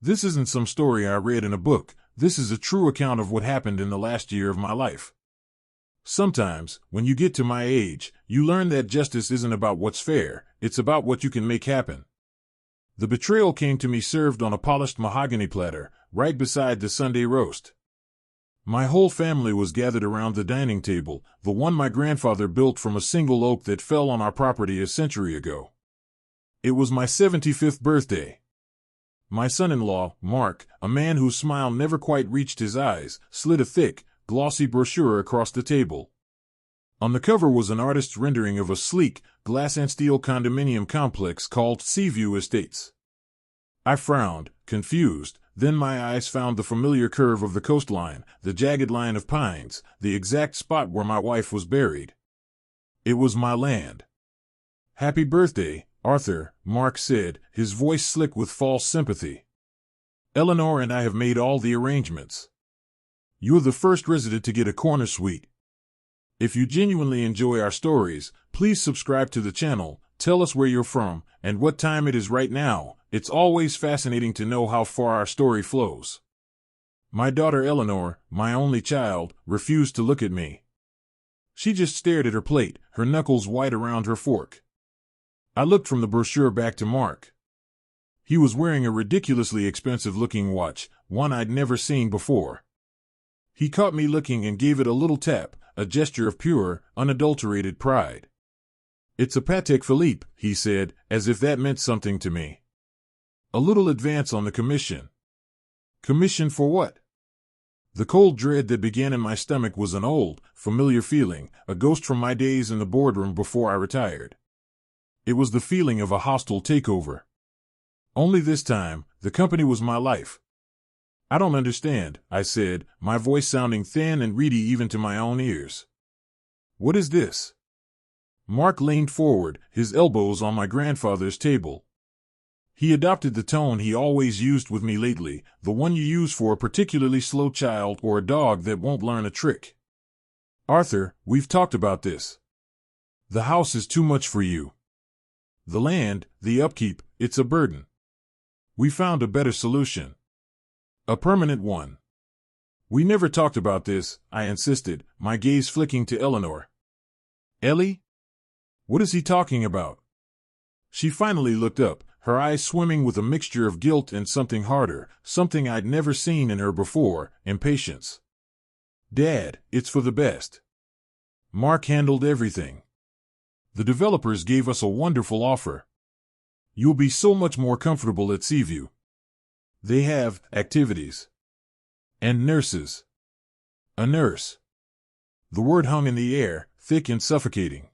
This isn't some story I read in a book. This is a true account of what happened in the last year of my life. Sometimes, when you get to my age, you learn that justice isn't about what's fair, it's about what you can make happen. The betrayal came to me served on a polished mahogany platter, right beside the Sunday roast. My whole family was gathered around the dining table, the one my grandfather built from a single oak that fell on our property a century ago. It was my 75th birthday. My son-in-law, Mark, a man whose smile never quite reached his eyes, slid a thick, glossy brochure across the table. On the cover was an artist's rendering of a sleek, glass and steel condominium complex called Seaview Estates. I frowned, confused, then my eyes found the familiar curve of the coastline, the jagged line of pines, the exact spot where my wife was buried. It was my land. "Happy birthday, Arthur," Mark said, his voice slick with false sympathy. "Eleanor and I have made all the arrangements. You're the first resident to get a corner suite. If you genuinely enjoy our stories, please subscribe to the channel, tell us where you're from, and what time it is right now. It's always fascinating to know how far our story flows." My daughter Eleanor, my only child, refused to look at me. She just stared at her plate, her knuckles white around her fork. I looked from the brochure back to Mark. He was wearing a ridiculously expensive-looking watch, one I'd never seen before. He caught me looking and gave it a little tap, a gesture of pure, unadulterated pride. "It's a Patek Philippe," he said, as if that meant something to me. "A little advance on the commission." Commission for what? The cold dread that began in my stomach was an old, familiar feeling, a ghost from my days in the boardroom before I retired. It was the feeling of a hostile takeover. Only this time, the company was my life. "I don't understand," I said, my voice sounding thin and reedy even to my own ears. "What is this?" Mark leaned forward, his elbows on my grandfather's table. He adopted the tone he always used with me lately, the one you use for a particularly slow child or a dog that won't learn a trick. "Arthur, we've talked about this. The house is too much for you. The land, the upkeep, it's a burden. We found a better solution. A permanent one." "We never talked about this," I insisted, my gaze flicking to Eleanor. "Ellie? What is he talking about?" She finally looked up, her eyes swimming with a mixture of guilt and something harder, something I'd never seen in her before, impatience. "Dad, it's for the best. Mark handled everything. The developers gave us a wonderful offer. You'll be so much more comfortable at Seaview. They have activities. And nurses. A nurse." The word hung in the air, thick and suffocating.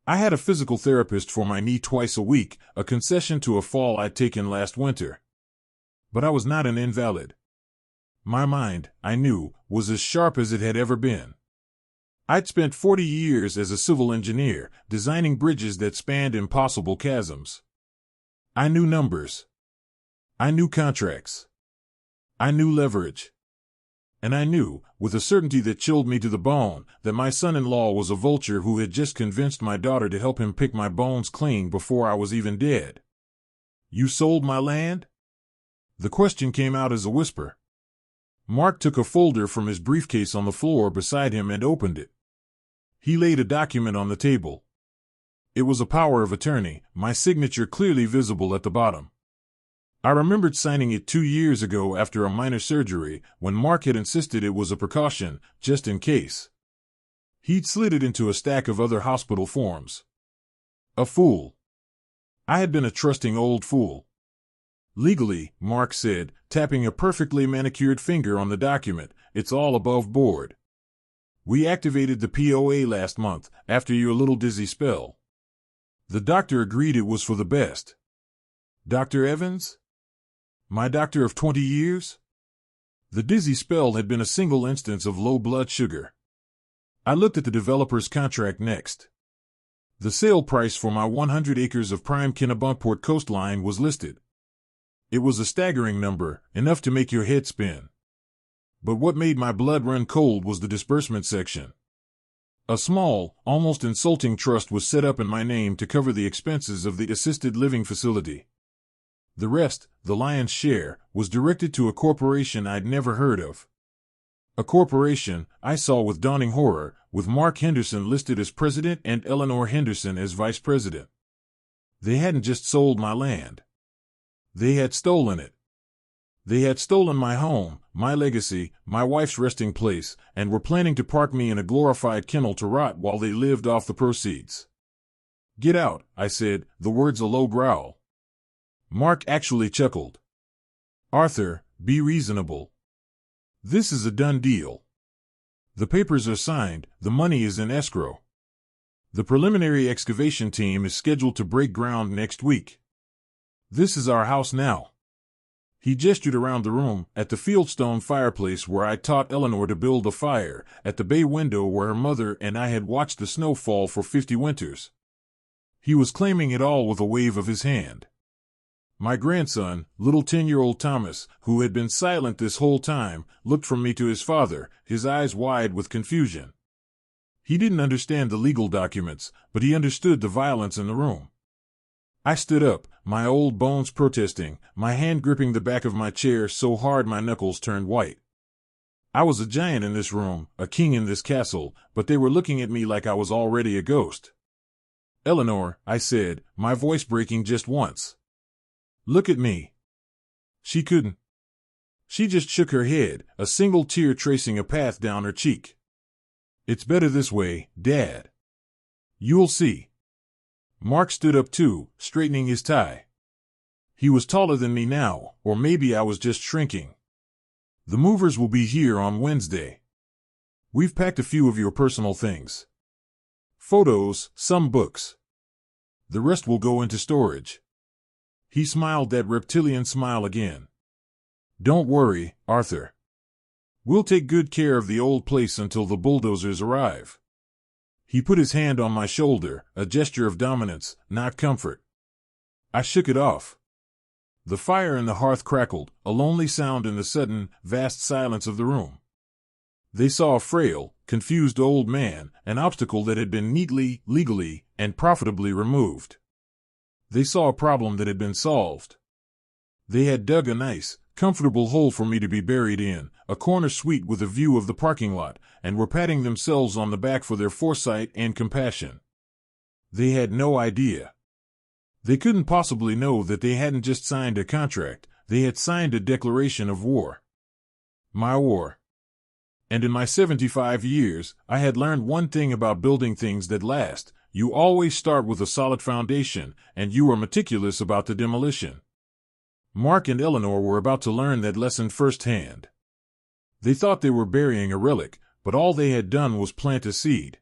I had a physical therapist for my knee twice a week, a concession to a fall I'd taken last winter. But I was not an invalid. My mind, I knew, was as sharp as it had ever been. I'd spent 40 years as a civil engineer, designing bridges that spanned impossible chasms. I knew numbers. I knew contracts. I knew leverage. And I knew, with a certainty that chilled me to the bone, that my son-in-law was a vulture who had just convinced my daughter to help him pick my bones clean before I was even dead. "You sold my land?" The question came out as a whisper. Mark took a folder from his briefcase on the floor beside him and opened it. He laid a document on the table. It was a power of attorney, my signature clearly visible at the bottom. I remembered signing it 2 years ago after a minor surgery, when Mark had insisted it was a precaution, just in case. He'd slid it into a stack of other hospital forms. A fool. I had been a trusting old fool. "Legally," Mark said, tapping a perfectly manicured finger on the document, "it's all above board. We activated the POA last month, after your little dizzy spell. The doctor agreed it was for the best." "Dr. Evans? My doctor of 20 years? The dizzy spell had been a single instance of low blood sugar. I looked at the developer's contract next. The sale price for my 100 acres of prime Kennebunkport coastline was listed. It was a staggering number, enough to make your head spin. But what made my blood run cold was the disbursement section. A small, almost insulting trust was set up in my name to cover the expenses of the assisted living facility. The rest, the lion's share, was directed to a corporation I'd never heard of. A corporation, I saw with dawning horror, with Mark Henderson listed as president and Eleanor Henderson as vice president. They hadn't just sold my land. They had stolen it. They had stolen my home, my legacy, my wife's resting place, and were planning to park me in a glorified kennel to rot while they lived off the proceeds. "Get out," I said, the words a low growl. Mark actually chuckled. "Arthur, be reasonable. This is a done deal. The papers are signed, the money is in escrow. The preliminary excavation team is scheduled to break ground next week. This is our house now." He gestured around the room, at the fieldstone fireplace where I taught Eleanor to build a fire, at the bay window where her mother and I had watched the snow fall for 50 winters. He was claiming it all with a wave of his hand. My grandson, little 10-year-old Thomas, who had been silent this whole time, looked from me to his father, his eyes wide with confusion. He didn't understand the legal documents, but he understood the violence in the room. I stood up, my old bones protesting, my hand gripping the back of my chair so hard my knuckles turned white. I was a giant in this room, a king in this castle, but they were looking at me like I was already a ghost. "Eleanor," I said, my voice breaking just once. "Look at me." She couldn't. She just shook her head, a single tear tracing a path down her cheek. "It's better this way, Dad. You'll see." Mark stood up too, straightening his tie. He was taller than me now, or maybe I was just shrinking. "The movers will be here on Wednesday. We've packed a few of your personal things. Photos, some books. The rest will go into storage." He smiled that reptilian smile again. "Don't worry, Arthur. We'll take good care of the old place until the bulldozers arrive." He put his hand on my shoulder, a gesture of dominance, not comfort. I shook it off. The fire in the hearth crackled, a lonely sound in the sudden, vast silence of the room. They saw a frail, confused old man, an obstacle that had been neatly, legally, and profitably removed. They saw a problem that had been solved. They had dug a nice, comfortable hole for me to be buried in, a corner suite with a view of the parking lot, and were patting themselves on the back for their foresight and compassion. They had no idea. They couldn't possibly know that they hadn't just signed a contract, they had signed a declaration of war. My war. And in my 75 years, I had learned one thing about building things that last: you always start with a solid foundation, and you are meticulous about the demolition. Mark and Eleanor were about to learn that lesson firsthand. They thought they were burying a relic, but all they had done was plant a seed.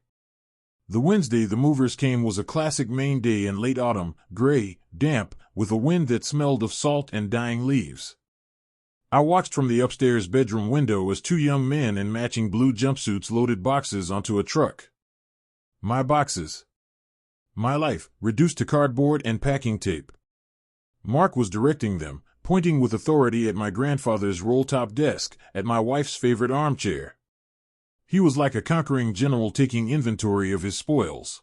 The Wednesday the movers came was a classic Maine day in late autumn, gray, damp, with a wind that smelled of salt and dying leaves. I watched from the upstairs bedroom window as two young men in matching blue jumpsuits loaded boxes onto a truck. My boxes. My life, reduced to cardboard and packing tape. Mark was directing them, pointing with authority at my grandfather's roll-top desk, at my wife's favorite armchair. He was like a conquering general taking inventory of his spoils.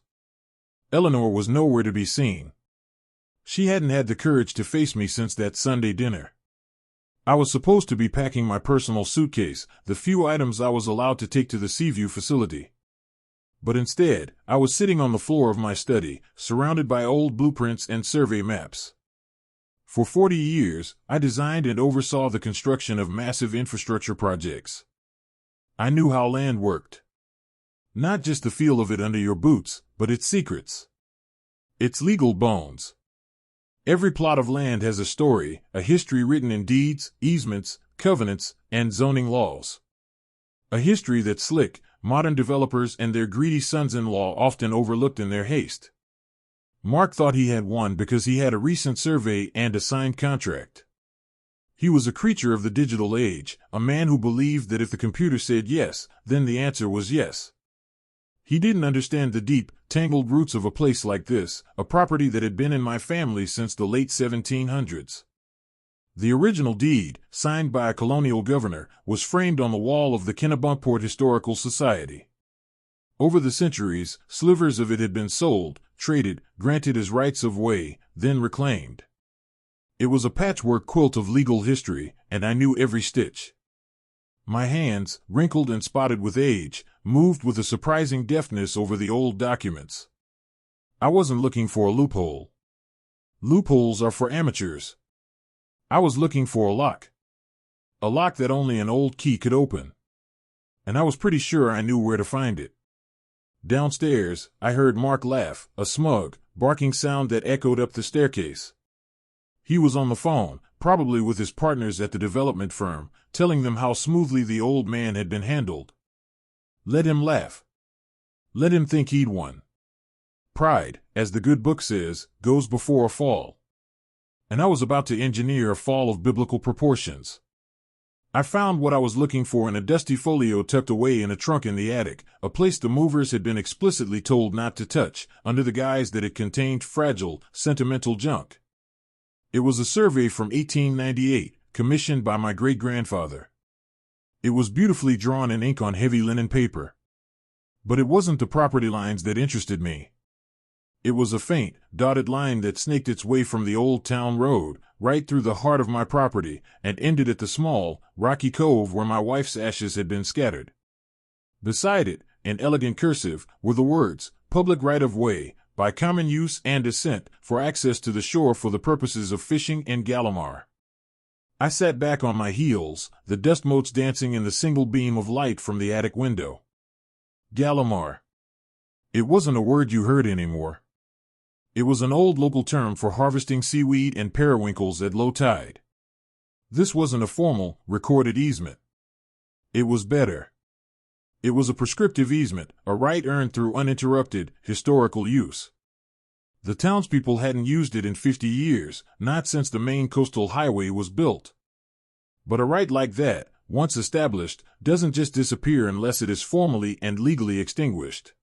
Eleanor was nowhere to be seen. She hadn't had the courage to face me since that Sunday dinner. I was supposed to be packing my personal suitcase, the few items I was allowed to take to the Seaview facility. But instead, I was sitting on the floor of my study, surrounded by old blueprints and survey maps. For 40 years, I designed and oversaw the construction of massive infrastructure projects. I knew how land worked. Not just the feel of it under your boots, but its secrets. Its legal bones. Every plot of land has a story, a history written in deeds, easements, covenants, and zoning laws. A history that slick, modern developers and their greedy sons-in-law often overlooked in their haste. Mark thought he had won because he had a recent survey and a signed contract. He was a creature of the digital age, a man who believed that if the computer said yes, then the answer was yes. He didn't understand the deep, tangled roots of a place like this, a property that had been in my family since the late 1700s. The original deed, signed by a colonial governor, was framed on the wall of the Kennebunkport Historical Society. Over the centuries, slivers of it had been sold, traded, granted as rights of way, then reclaimed. It was a patchwork quilt of legal history, and I knew every stitch. My hands, wrinkled and spotted with age, moved with a surprising deftness over the old documents. I wasn't looking for a loophole. Loopholes are for amateurs. I was looking for a lock. A lock that only an old key could open. And I was pretty sure I knew where to find it. Downstairs, I heard Mark laugh, a smug, barking sound that echoed up the staircase. He was on the phone, probably with his partners at the development firm, telling them how smoothly the old man had been handled. Let him laugh. Let him think he'd won. Pride, as the good book says, goes before a fall. And I was about to engineer a fall of biblical proportions. I found what I was looking for in a dusty folio tucked away in a trunk in the attic, a place the movers had been explicitly told not to touch, under the guise that it contained fragile, sentimental junk. It was a survey from 1898, commissioned by my great-grandfather. It was beautifully drawn in ink on heavy linen paper. But it wasn't the property lines that interested me. It was a faint, dotted line that snaked its way from the old town road, right through the heart of my property, and ended at the small, rocky cove where my wife's ashes had been scattered. Beside it, in elegant cursive, were the words, "Public right-of-way, by common use and assent, for access to the shore for the purposes of fishing and Gallimar." I sat back on my heels, the dust motes dancing in the single beam of light from the attic window. Gallimar. It wasn't a word you heard anymore. It was an old local term for harvesting seaweed and periwinkles at low tide. This wasn't a formal, recorded easement. It was better. It was a prescriptive easement, a right earned through uninterrupted, historical use. The townspeople hadn't used it in 50 years, not since the main coastal highway was built. But a right like that, once established, doesn't just disappear unless it is formally and legally extinguished.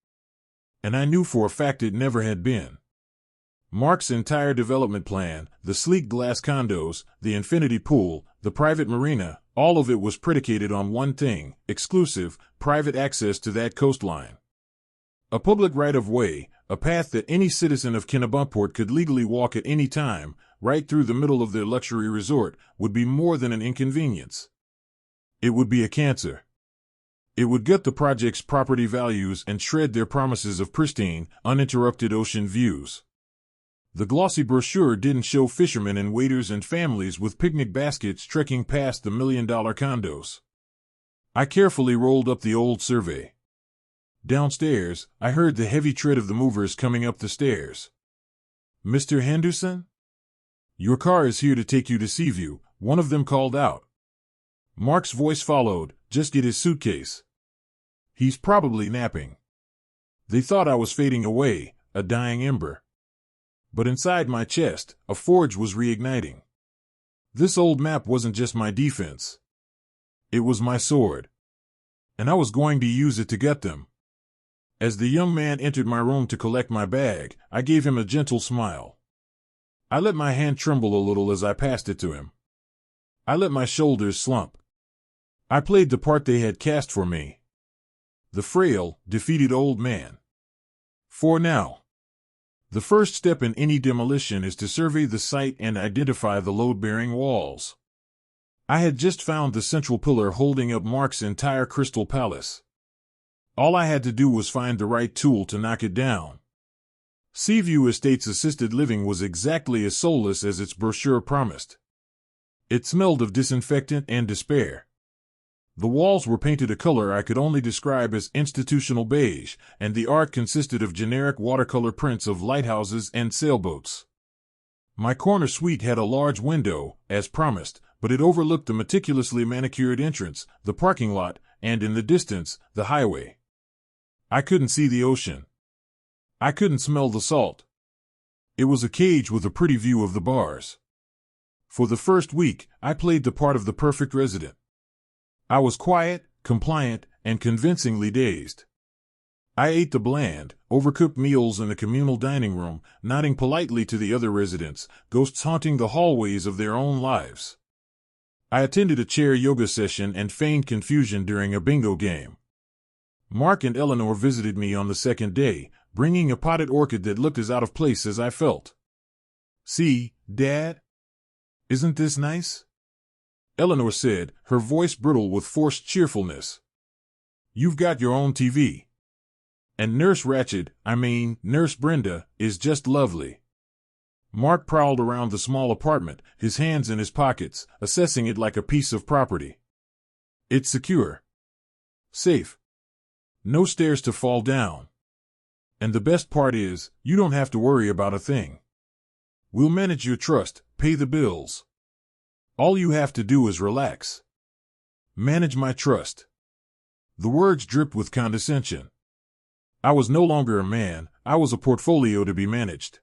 And I knew for a fact it never had been. Mark's entire development plan, the sleek glass condos, the infinity pool, the private marina, all of it was predicated on one thing: exclusive, private access to that coastline. A public right-of-way, a path that any citizen of Kennebunkport could legally walk at any time, right through the middle of their luxury resort, would be more than an inconvenience. It would be a cancer. It would gut the project's property values and shred their promises of pristine, uninterrupted ocean views. The glossy brochure didn't show fishermen and waiters and families with picnic baskets trekking past the million-dollar condos. I carefully rolled up the old survey. Downstairs, I heard the heavy tread of the movers coming up the stairs. "Mr. Henderson? Your car is here to take you to Seaview," one of them called out. Mark's voice followed, "Just get his suitcase. He's probably napping." They thought I was fading away, a dying ember. But inside my chest, a forge was reigniting. This old map wasn't just my defense. It was my sword. And I was going to use it to gut them. As the young man entered my room to collect my bag, I gave him a gentle smile. I let my hand tremble a little as I passed it to him. I let my shoulders slump. I played the part they had cast for me. The frail, defeated old man. For now. The first step in any demolition is to survey the site and identify the load-bearing walls. I had just found the central pillar holding up Mark's entire crystal palace. All I had to do was find the right tool to knock it down. Seaview Estates Assisted Living was exactly as soulless as its brochure promised. It smelled of disinfectant and despair. The walls were painted a color I could only describe as institutional beige, and the art consisted of generic watercolor prints of lighthouses and sailboats. My corner suite had a large window, as promised, but it overlooked the meticulously manicured entrance, the parking lot, and in the distance, the highway. I couldn't see the ocean. I couldn't smell the salt. It was a cage with a pretty view of the bars. For the first week, I played the part of the perfect resident. I was quiet, compliant, and convincingly dazed. I ate the bland, overcooked meals in the communal dining room, nodding politely to the other residents, ghosts haunting the hallways of their own lives. I attended a chair yoga session and feigned confusion during a bingo game. Mark and Eleanor visited me on the second day, bringing a potted orchid that looked as out of place as I felt. "See, Dad?" Isn't this nice? Eleanor said, her voice brittle with forced cheerfulness. You've got your own TV. And Nurse Brenda, is just lovely. Mark prowled around the small apartment, his hands in his pockets, assessing it like a piece of property. It's secure. Safe. No stairs to fall down. And the best part is, you don't have to worry about a thing. We'll manage your trust, pay the bills. All you have to do is relax. Manage my trust. The words dripped with condescension. I was no longer a man, I was a portfolio to be managed.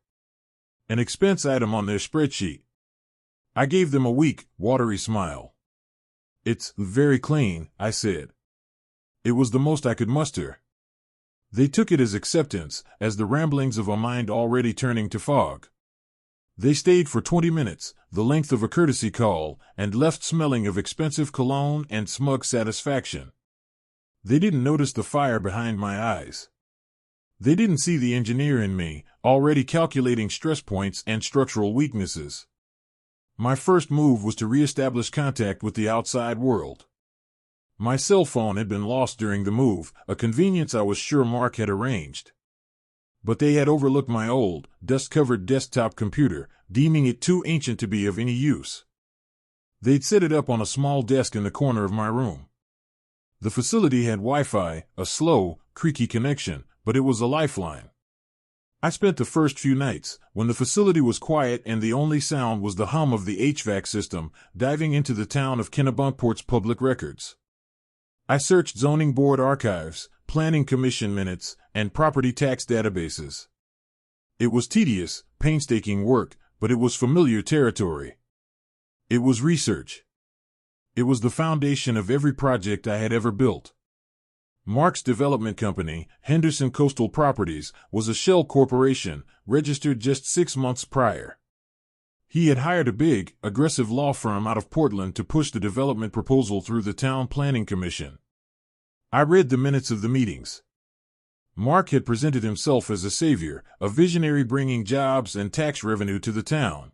An expense item on their spreadsheet. I gave them a weak, watery smile. It's very clean, I said. It was the most I could muster. They took it as acceptance, as the ramblings of a mind already turning to fog. They stayed for 20 minutes, the length of a courtesy call, and left smelling of expensive cologne and smug satisfaction. They didn't notice the fire behind my eyes. They didn't see the engineer in me, already calculating stress points and structural weaknesses. My first move was to reestablish contact with the outside world. My cell phone had been lost during the move, a convenience I was sure Mark had arranged. But they had overlooked my old, dust-covered desktop computer, deeming it too ancient to be of any use. They'd set it up on a small desk in the corner of my room. The facility had Wi-Fi, a slow, creaky connection, but it was a lifeline. I spent the first few nights, when the facility was quiet and the only sound was the hum of the HVAC system, diving into the town of Kennebunkport's public records. I searched zoning board archives, planning commission minutes, and property tax databases. It was tedious, painstaking work, but it was familiar territory. It was research. It was the foundation of every project I had ever built. Mark's development company, Henderson Coastal Properties, was a shell corporation, registered just 6 months prior. He had hired a big, aggressive law firm out of Portland to push the development proposal through the town planning commission. I read the minutes of the meetings. Mark had presented himself as a savior, a visionary bringing jobs and tax revenue to the town.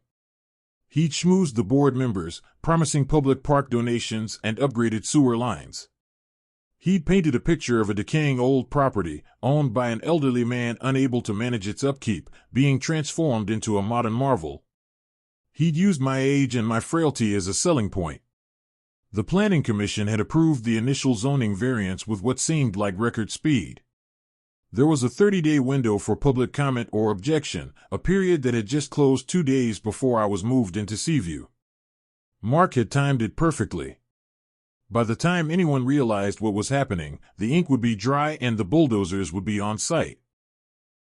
He'd schmoozed the board members, promising public park donations and upgraded sewer lines. He'd painted a picture of a decaying old property, owned by an elderly man unable to manage its upkeep, being transformed into a modern marvel. He'd used my age and my frailty as a selling point. The Planning Commission had approved the initial zoning variance with what seemed like record speed. There was a 30-day window for public comment or objection, a period that had just closed 2 days before I was moved into Seaview. Mark had timed it perfectly. By the time anyone realized what was happening, the ink would be dry and the bulldozers would be on site.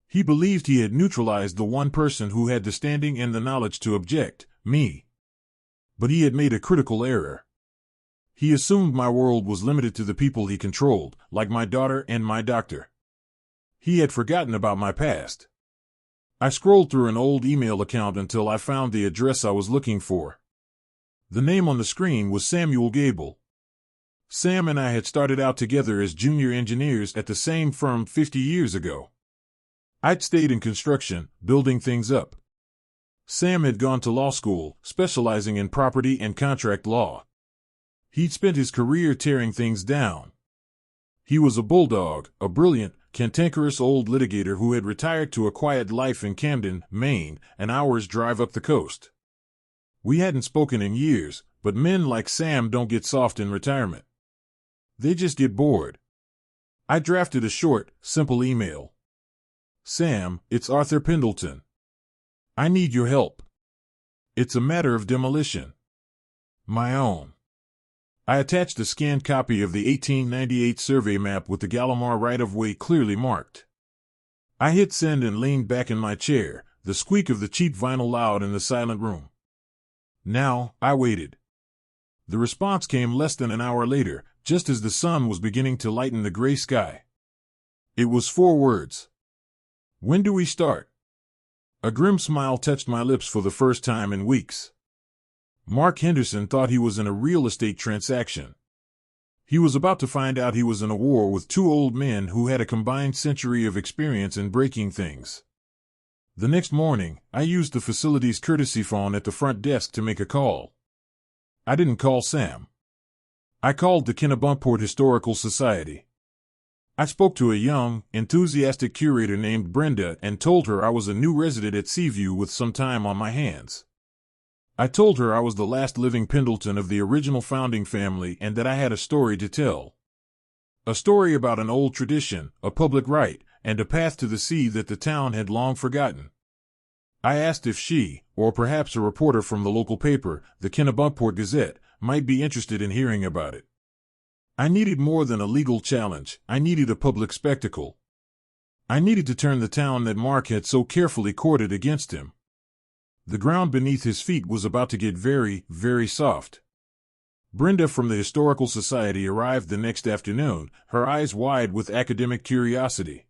He believed he had neutralized the one person who had the standing and the knowledge to object, me. But he had made a critical error. He assumed my world was limited to the people he controlled, like my daughter and my doctor. He had forgotten about my past. I scrolled through an old email account until I found the address I was looking for. The name on the screen was Samuel Gable. Sam and I had started out together as junior engineers at the same firm 50 years ago. I'd stayed in construction, building things up. Sam had gone to law school, specializing in property and contract law. He'd spent his career tearing things down. He was a bulldog, a brilliant, cantankerous old litigator who had retired to a quiet life in Camden, Maine, an hour's drive up the coast. We hadn't spoken in years, but men like Sam don't get soft in retirement. They just get bored. I drafted a short, simple email. Sam, it's Arthur Pendleton. I need your help. It's a matter of demolition. My own. I attached a scanned copy of the 1898 survey map with the Gallimar right-of-way clearly marked. I hit send and leaned back in my chair, the squeak of the cheap vinyl loud in the silent room. Now, I waited. The response came less than an hour later, just as the sun was beginning to lighten the gray sky. It was 4 words. When do we start? A grim smile touched my lips for the first time in weeks. Mark Henderson thought he was in a real estate transaction. He was about to find out he was in a war with 2 old men who had a combined century of experience in breaking things. The next morning, I used the facility's courtesy phone at the front desk to make a call. I didn't call Sam. I called the Kennebunkport Historical Society. I spoke to a young, enthusiastic curator named Brenda and told her I was a new resident at Seaview with some time on my hands. I told her I was the last living Pendleton of the original founding family and that I had a story to tell. A story about an old tradition, a public right, and a path to the sea that the town had long forgotten. I asked if she, or perhaps a reporter from the local paper, the Kennebunkport Gazette, might be interested in hearing about it. I needed more than a legal challenge. I needed a public spectacle. I needed to turn the town that Mark had so carefully courted against him. The ground beneath his feet was about to get very, very soft. Brenda from the Historical Society arrived the next afternoon, her eyes wide with academic curiosity.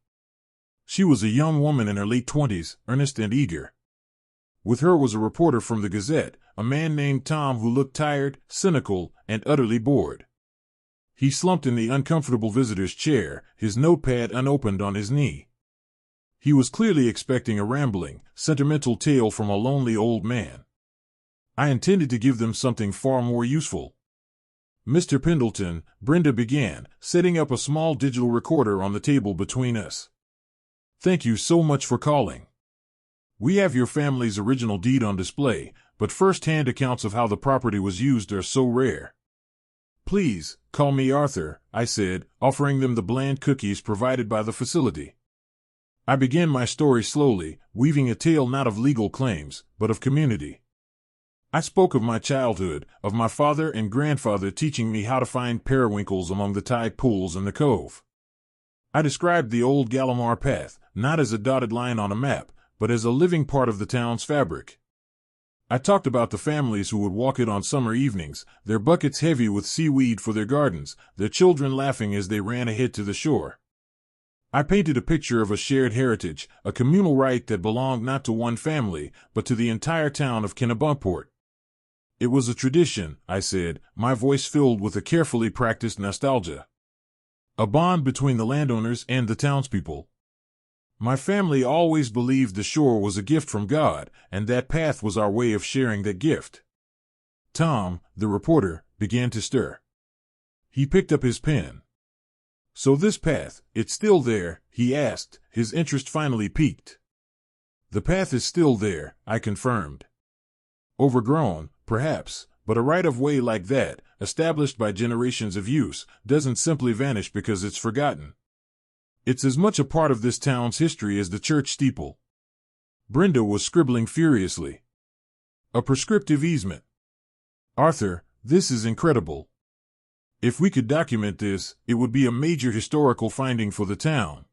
She was a young woman in her late 20s, earnest and eager. With her was a reporter from the Gazette, a man named Tom who looked tired, cynical, and utterly bored. He slumped in the uncomfortable visitor's chair, his notepad unopened on his knee. He was clearly expecting a rambling, sentimental tale from a lonely old man. I intended to give them something far more useful. Mr. Pendleton, Brenda began, setting up a small digital recorder on the table between us. Thank you so much for calling. We have your family's original deed on display, but first-hand accounts of how the property was used are so rare. Please, call me Arthur, I said, offering them the bland cookies provided by the facility. I began my story slowly, weaving a tale not of legal claims, but of community. I spoke of my childhood, of my father and grandfather teaching me how to find periwinkles among the tide pools in the cove. I described the old Gallimar path, not as a dotted line on a map, but as a living part of the town's fabric. I talked about the families who would walk it on summer evenings, their buckets heavy with seaweed for their gardens, their children laughing as they ran ahead to the shore. I painted a picture of a shared heritage, a communal right that belonged not to one family, but to the entire town of Kennebunkport. It was a tradition, I said, my voice filled with a carefully practiced nostalgia. A bond between the landowners and the townspeople. My family always believed the shore was a gift from God, and that path was our way of sharing that gift. Tom, the reporter, began to stir. He picked up his pen. So this path, it's still there, he asked, his interest finally piqued. The path is still there, I confirmed. Overgrown, perhaps, but a right-of-way like that, established by generations of use, doesn't simply vanish because it's forgotten. It's as much a part of this town's history as the church steeple. Brenda was scribbling furiously. A prescriptive easement. Arthur, this is incredible. If we could document this, it would be a major historical finding for the town.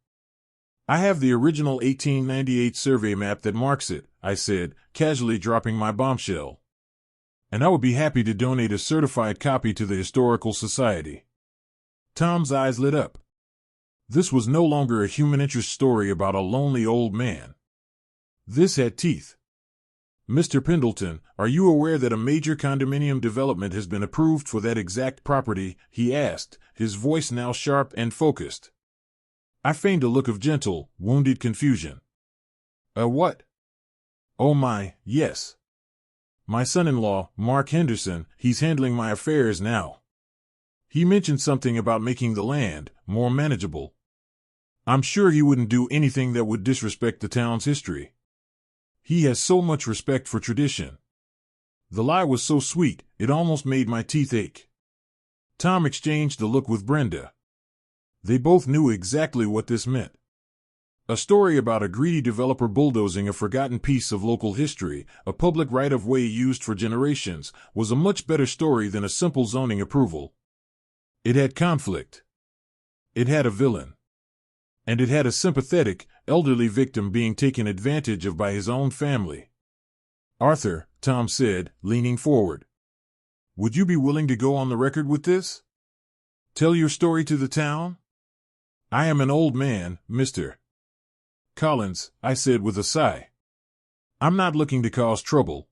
I have the original 1898 survey map that marks it, I said, casually dropping my bombshell. And I would be happy to donate a certified copy to the Historical Society. Tom's eyes lit up. This was no longer a human interest story about a lonely old man. This had teeth. Mr. Pendleton, are you aware that a major condominium development has been approved for that exact property? He asked, his voice now sharp and focused. I feigned a look of gentle, wounded confusion. A what? Oh my, yes. My son-in-law, Mark Henderson, he's handling my affairs now. He mentioned something about making the land more manageable. I'm sure he wouldn't do anything that would disrespect the town's history. He has so much respect for tradition. The lie was so sweet, it almost made my teeth ache. Tom exchanged a look with Brenda. They both knew exactly what this meant. A story about a greedy developer bulldozing a forgotten piece of local history, a public right-of-way used for generations, was a much better story than a simple zoning approval. It had conflict. It had a villain. And it had a sympathetic, elderly victim being taken advantage of by his own family. Arthur, Tom said, leaning forward. Would you be willing to go on the record with this? Tell your story to the town? I am an old man, Mr. Collins, I said with a sigh. I'm not looking to cause trouble.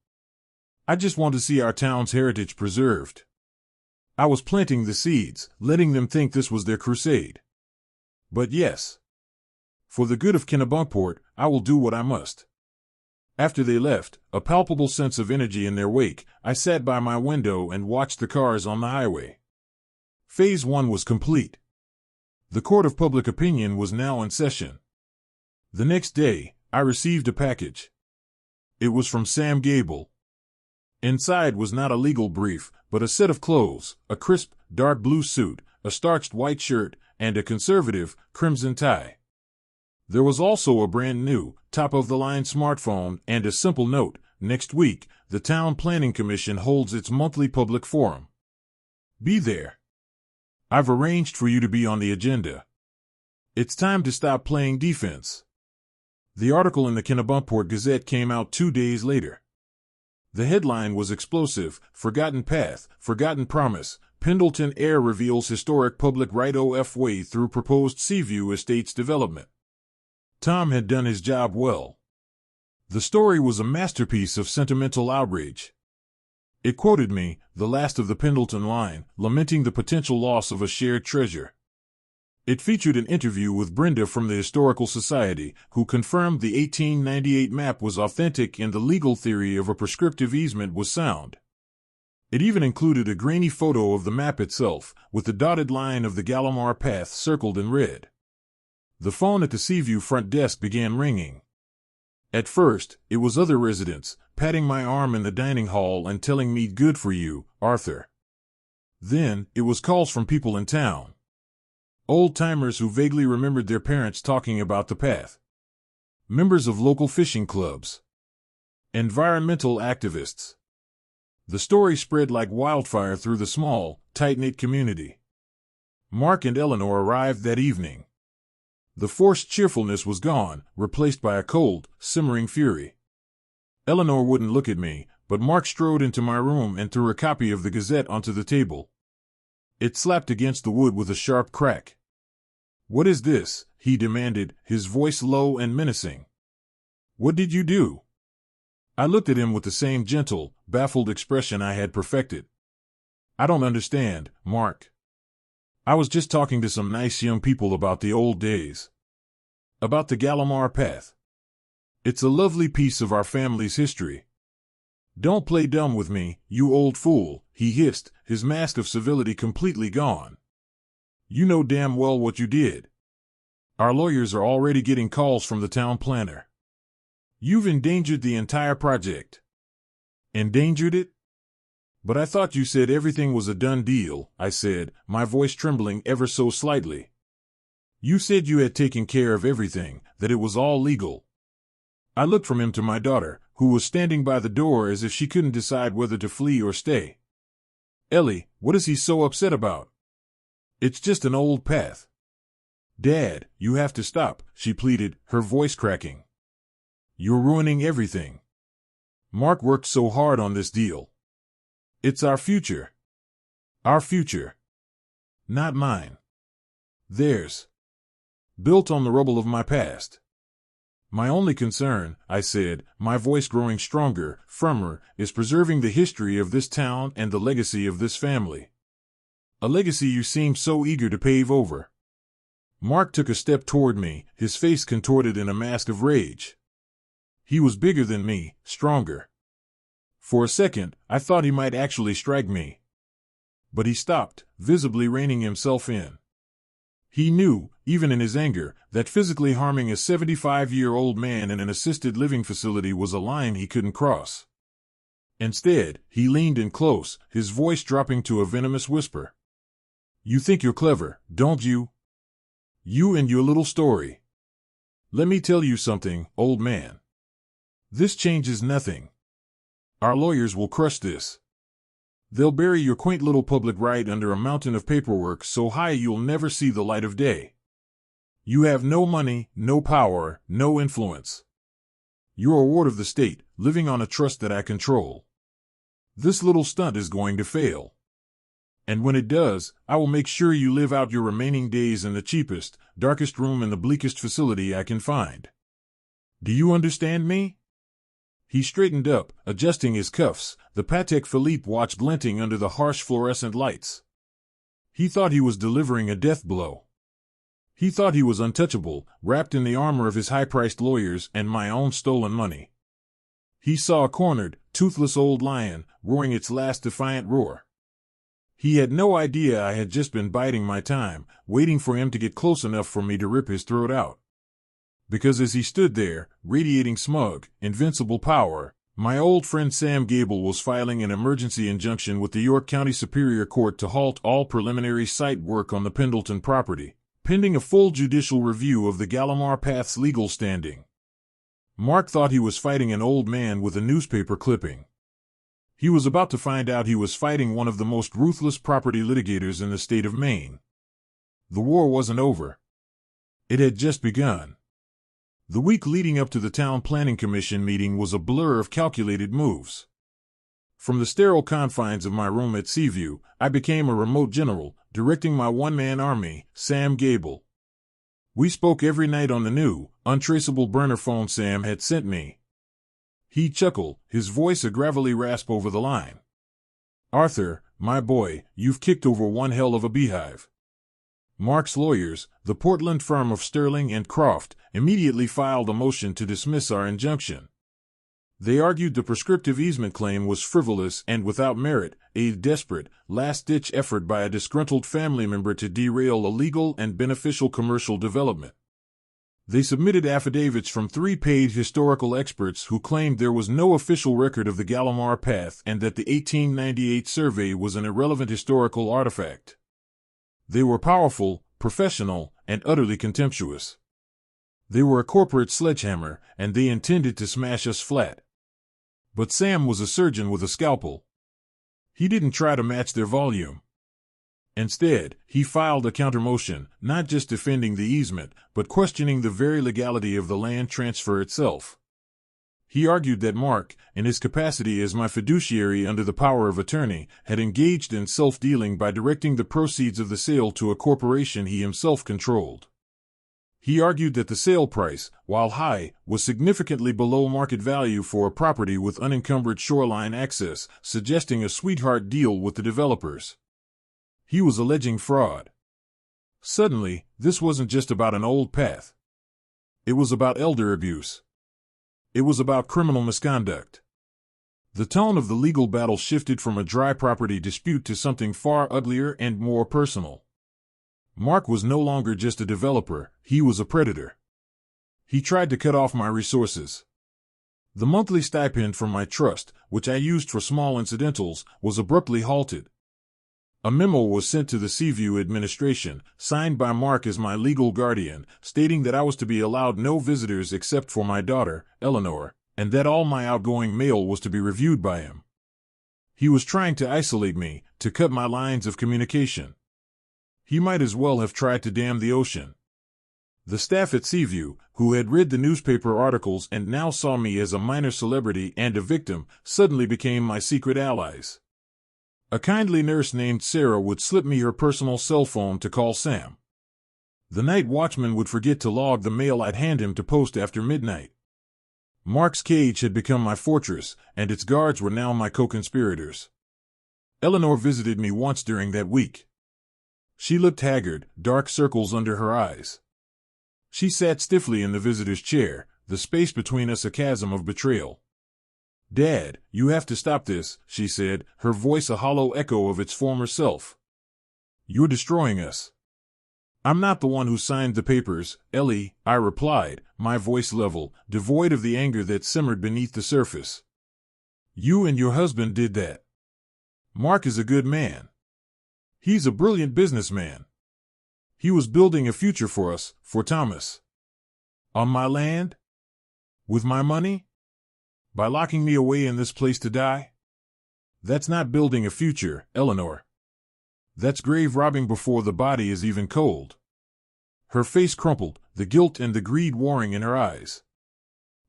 I just want to see our town's heritage preserved. I was planting the seeds, letting them think this was their crusade. But yes, for the good of Kennebunkport, I will do what I must. After they left, a palpable sense of energy in their wake, I sat by my window and watched the cars on the highway. Phase 1 was complete. The court of public opinion was now in session. The next day, I received a package. It was from Sam Gable. Inside was not a legal brief, but a set of clothes, a crisp, dark blue suit, a starched white shirt, and a conservative, crimson tie. There was also a brand new, top-of-the-line smartphone and a simple note: next week, the Town Planning Commission holds its monthly public forum. Be there. I've arranged for you to be on the agenda. It's time to stop playing defense. The article in the Kennebunkport Gazette came out 2 days later. The headline was explosive: Forgotten Path, Forgotten Promise, Pendleton Heir Reveals Historic Public Right-of Way Through Proposed Seaview Estates Development. Tom had done his job well. The story was a masterpiece of sentimental outrage. It quoted me, the last of the Pendleton line, lamenting the potential loss of a shared treasure. It featured an interview with Brenda from the Historical Society, who confirmed the 1898 map was authentic and the legal theory of a prescriptive easement was sound. It even included a grainy photo of the map itself, with the dotted line of the Gallimar Path circled in red. The phone at the Seaview front desk began ringing. At first, it was other residents, patting my arm in the dining hall and telling me, "Good for you, Arthur." Then, it was calls from people in town. Old-timers who vaguely remembered their parents talking about the path. Members of local fishing clubs. Environmental activists. The story spread like wildfire through the small, tight-knit community. Mark and Eleanor arrived that evening. The forced cheerfulness was gone, replaced by a cold, simmering fury. Eleanor wouldn't look at me, but Mark strode into my room and threw a copy of the Gazette onto the table. It slapped against the wood with a sharp crack. "What is this?" he demanded, his voice low and menacing. "What did you do?" I looked at him with the same gentle, baffled expression I had perfected. "I don't understand, Mark. I was just talking to some nice young people about the old days. About the Gallimar Path. It's a lovely piece of our family's history." "Don't play dumb with me, you old fool," he hissed, his mask of civility completely gone. "You know damn well what you did. Our lawyers are already getting calls from the town planner. You've endangered the entire project." "Endangered it? But I thought you said everything was a done deal," I said, my voice trembling ever so slightly. "You said you had taken care of everything, that it was all legal." I looked from him to my daughter, who was standing by the door as if she couldn't decide whether to flee or stay. "Ellie, what is he so upset about?" "It's just an old path." "Dad, you have to stop," she pleaded, her voice cracking. "You're ruining everything. Mark worked so hard on this deal. It's our future. Our future. Not mine. Theirs. Built on the rubble of my past. My only concern," I said, my voice growing stronger, firmer, "is preserving the history of this town and the legacy of this family. A legacy you seem so eager to pave over." Mark took a step toward me, his face contorted in a mask of rage. He was bigger than me, stronger. For a second, I thought he might actually strike me. But he stopped, visibly reining himself in. He knew, even in his anger, that physically harming a 75-year-old man in an assisted living facility was a line he couldn't cross. Instead, he leaned in close, his voice dropping to a venomous whisper. "You think you're clever, don't you? You and your little story. Let me tell you something, old man. This changes nothing. Our lawyers will crush this. They'll bury your quaint little public right under a mountain of paperwork so high you'll never see the light of day. You have no money, no power, no influence. You're a ward of the state, living on a trust that I control. This little stunt is going to fail. And when it does, I will make sure you live out your remaining days in the cheapest, darkest room in the bleakest facility I can find. Do you understand me?" He straightened up, adjusting his cuffs, the Patek Philippe watch glinting under the harsh fluorescent lights. He thought he was delivering a death blow. He thought he was untouchable, wrapped in the armor of his high-priced lawyers and my own stolen money. He saw a cornered, toothless old lion, roaring its last defiant roar. He had no idea I had just been biding my time, waiting for him to get close enough for me to rip his throat out. Because as he stood there, radiating smug, invincible power, my old friend Sam Gable was filing an emergency injunction with the York County Superior Court to halt all preliminary site work on the Pendleton property, pending a full judicial review of the Gallimar Path's legal standing. Mark thought he was fighting an old man with a newspaper clipping. He was about to find out he was fighting one of the most ruthless property litigators in the state of Maine. The war wasn't over. It had just begun. The week leading up to the Town Planning Commission meeting was a blur of calculated moves. From the sterile confines of my room at Seaview, I became a remote general, directing my one-man army, Sam Gable. We spoke every night on the new, untraceable burner phone Sam had sent me. He chuckled, his voice a gravelly rasp over the line. "Arthur, my boy, you've kicked over one hell of a beehive." Mark's lawyers, the Portland firm of Sterling and Croft, immediately filed a motion to dismiss our injunction. They argued the prescriptive easement claim was frivolous and without merit, a desperate, last-ditch effort by a disgruntled family member to derail a legal and beneficial commercial development. They submitted affidavits from 3 paid historical experts who claimed there was no official record of the Gallimar Path and that the 1898 survey was an irrelevant historical artifact. They were powerful, professional, and utterly contemptuous. They were a corporate sledgehammer, and they intended to smash us flat. But Sam was a surgeon with a scalpel. He didn't try to match their volume. Instead, he filed a countermotion, not just defending the easement, but questioning the very legality of the land transfer itself. He argued that Mark, in his capacity as my fiduciary under the power of attorney, had engaged in self-dealing by directing the proceeds of the sale to a corporation he himself controlled. He argued that the sale price, while high, was significantly below market value for a property with unencumbered shoreline access, suggesting a sweetheart deal with the developers. He was alleging fraud. Suddenly, this wasn't just about an old path. It was about elder abuse. It was about criminal misconduct. The tone of the legal battle shifted from a dry property dispute to something far uglier and more personal. Mark was no longer just a developer, he was a predator. He tried to cut off my resources. The monthly stipend from my trust, which I used for small incidentals, was abruptly halted. A memo was sent to the Seaview administration, signed by Mark as my legal guardian, stating that I was to be allowed no visitors except for my daughter, Eleanor, and that all my outgoing mail was to be reviewed by him. He was trying to isolate me, to cut my lines of communication. He might as well have tried to dam the ocean. The staff at Seaview, who had read the newspaper articles and now saw me as a minor celebrity and a victim, suddenly became my secret allies. A kindly nurse named Sarah would slip me her personal cell phone to call Sam. The night watchman would forget to log the mail I'd hand him to post after midnight. Mark's cage had become my fortress, and its guards were now my co-conspirators. Eleanor visited me once during that week. She looked haggard, dark circles under her eyes. She sat stiffly in the visitor's chair, the space between us a chasm of betrayal. "Dad, you have to stop this," she said, her voice a hollow echo of its former self. "You're destroying us." "I'm not the one who signed the papers, Ellie," I replied, my voice level, devoid of the anger that simmered beneath the surface. "You and your husband did that. Mark is a good man. He's a brilliant businessman. He was building a future for us, for Thomas. On my land? With my money? By locking me away in this place to die? That's not building a future, Eleanor. That's grave robbing before the body is even cold." Her face crumpled, the guilt and the greed warring in her eyes.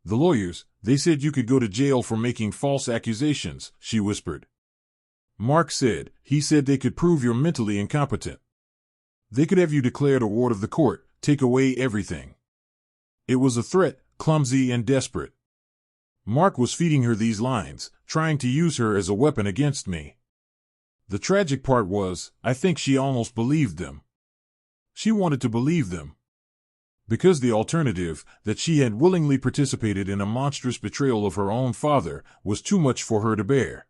"The lawyers, they said you could go to jail for making false accusations," she whispered. "Mark said, he said they could prove you're mentally incompetent. They could have you declared a ward of the court, take away everything." It was a threat, clumsy and desperate. Mark was feeding her these lines, trying to use her as a weapon against me. The tragic part was, I think she almost believed them. She wanted to believe them. Because the alternative, that she had willingly participated in a monstrous betrayal of her own father, was too much for her to bear.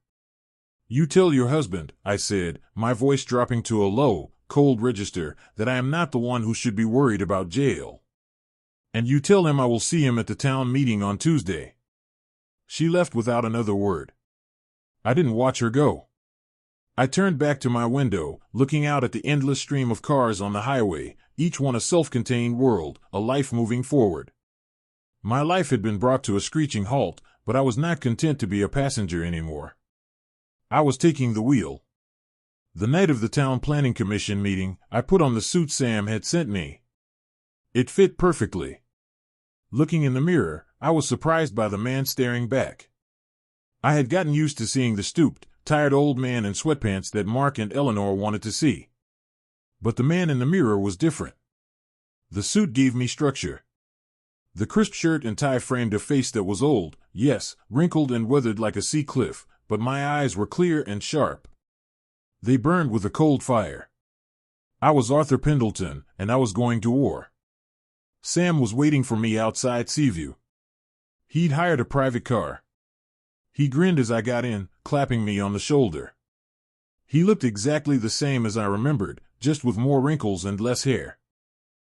"You tell your husband," I said, my voice dropping to a low, cold register, "that I am not the one who should be worried about jail. And you tell him I will see him at the town meeting on Tuesday." She left without another word. I didn't watch her go. I turned back to my window, looking out at the endless stream of cars on the highway, each one a self-contained world, a life moving forward. My life had been brought to a screeching halt, but I was not content to be a passenger anymore. I was taking the wheel. The night of the Town Planning Commission meeting, I put on the suit Sam had sent me. It fit perfectly. Looking in the mirror, I was surprised by the man staring back. I had gotten used to seeing the stooped, tired old man in sweatpants that Mark and Eleanor wanted to see. But the man in the mirror was different. The suit gave me structure. The crisp shirt and tie framed a face that was old, yes, wrinkled and weathered like a sea cliff, but my eyes were clear and sharp. They burned with a cold fire. I was Arthur Pendleton, and I was going to war. Sam was waiting for me outside Seaview. He'd hired a private car. He grinned as I got in, clapping me on the shoulder. He looked exactly the same as I remembered, just with more wrinkles and less hair.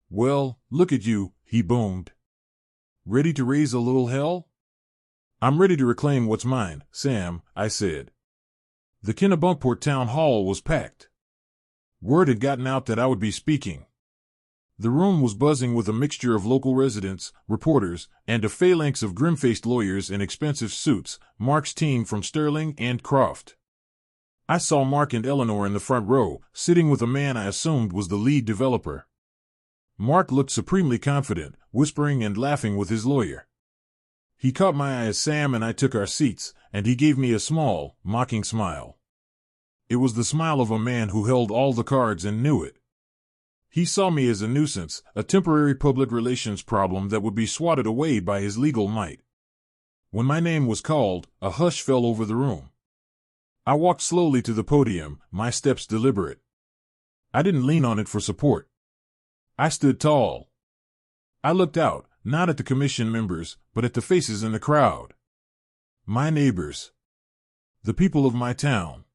"Well, look at you," he boomed. "Ready to raise a little hell?" "I'm ready to reclaim what's mine, Sam," I said. The Kennebunkport Town Hall was packed. Word had gotten out that I would be speaking. The room was buzzing with a mixture of local residents, reporters, and a phalanx of grim-faced lawyers in expensive suits, Mark's team from Sterling and Croft. I saw Mark and Eleanor in the front row, sitting with a man I assumed was the lead developer. Mark looked supremely confident, whispering and laughing with his lawyer. He caught my eye as Sam and I took our seats, and he gave me a small, mocking smile. It was the smile of a man who held all the cards and knew it. He saw me as a nuisance, a temporary public relations problem that would be swatted away by his legal might. When my name was called, a hush fell over the room. I walked slowly to the podium, my steps deliberate. I didn't lean on it for support. I stood tall. I looked out, not at the commission members, but at the faces in the crowd. My neighbors. The people of my town.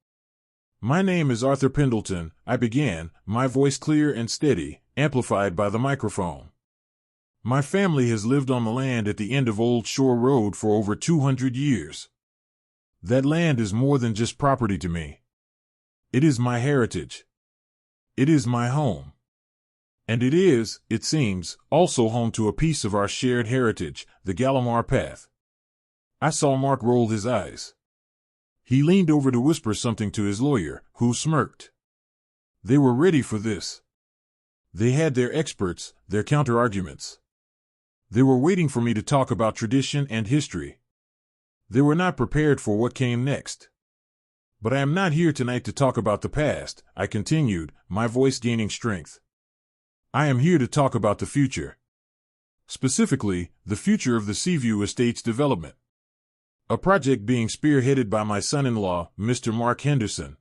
"My name is Arthur Pendleton," I began, my voice clear and steady, amplified by the microphone. "My family has lived on the land at the end of Old Shore Road for over 200 years. That land is more than just property to me. It is my heritage. It is my home. And it is, it seems, also home to a piece of our shared heritage, the Gallimar Path." I saw Mark roll his eyes. He leaned over to whisper something to his lawyer, who smirked. They were ready for this. They had their experts, their counter-arguments. They were waiting for me to talk about tradition and history. They were not prepared for what came next. "But I am not here tonight to talk about the past," I continued, my voice gaining strength. "I am here to talk about the future. Specifically, the future of the Seaview Estates development. A project being spearheaded by my son-in-law, Mr. Mark Henderson."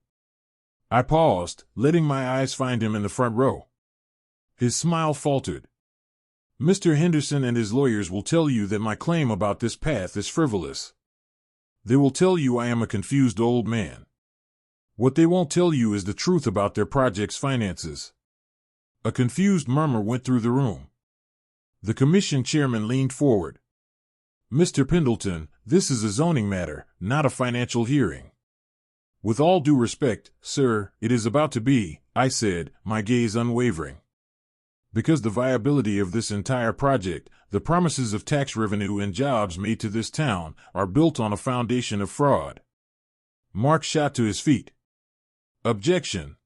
I paused, letting my eyes find him in the front row. His smile faltered. "Mr. Henderson and his lawyers will tell you that my claim about this path is frivolous. They will tell you I am a confused old man. What they won't tell you is the truth about their project's finances." A confused murmur went through the room. The commission chairman leaned forward. "Mr. Pendleton, this is a zoning matter, not a financial hearing." "With all due respect, sir, it is about to be," I said, my gaze unwavering. "Because the viability of this entire project, the promises of tax revenue and jobs made to this town, are built on a foundation of fraud." Mark shot to his feet. "Objection.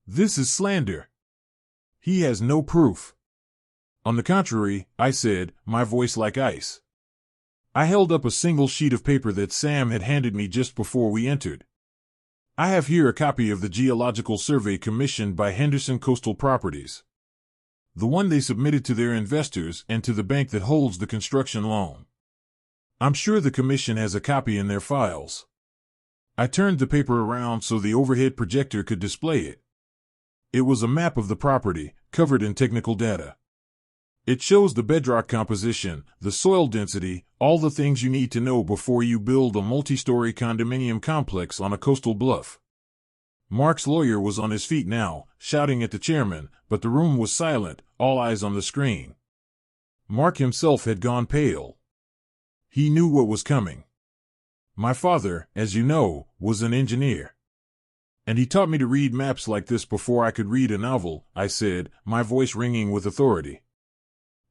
This is slander. He has no proof." "On the contrary," I said, my voice like ice. I held up a single sheet of paper that Sam had handed me just before we entered. "I have here a copy of the geological survey commissioned by Henderson Coastal Properties. The one they submitted to their investors and to the bank that holds the construction loan. I'm sure the commission has a copy in their files." I turned the paper around so the overhead projector could display it. It was a map of the property, covered in technical data. It shows the bedrock composition, the soil density, all the things you need to know before you build a multi-story condominium complex on a coastal bluff. Mark's lawyer was on his feet now, shouting at the chairman, but the room was silent, all eyes on the screen. Mark himself had gone pale. He knew what was coming. My father, as you know, was an engineer. And he taught me to read maps like this before I could read a novel, I said, my voice ringing with authority.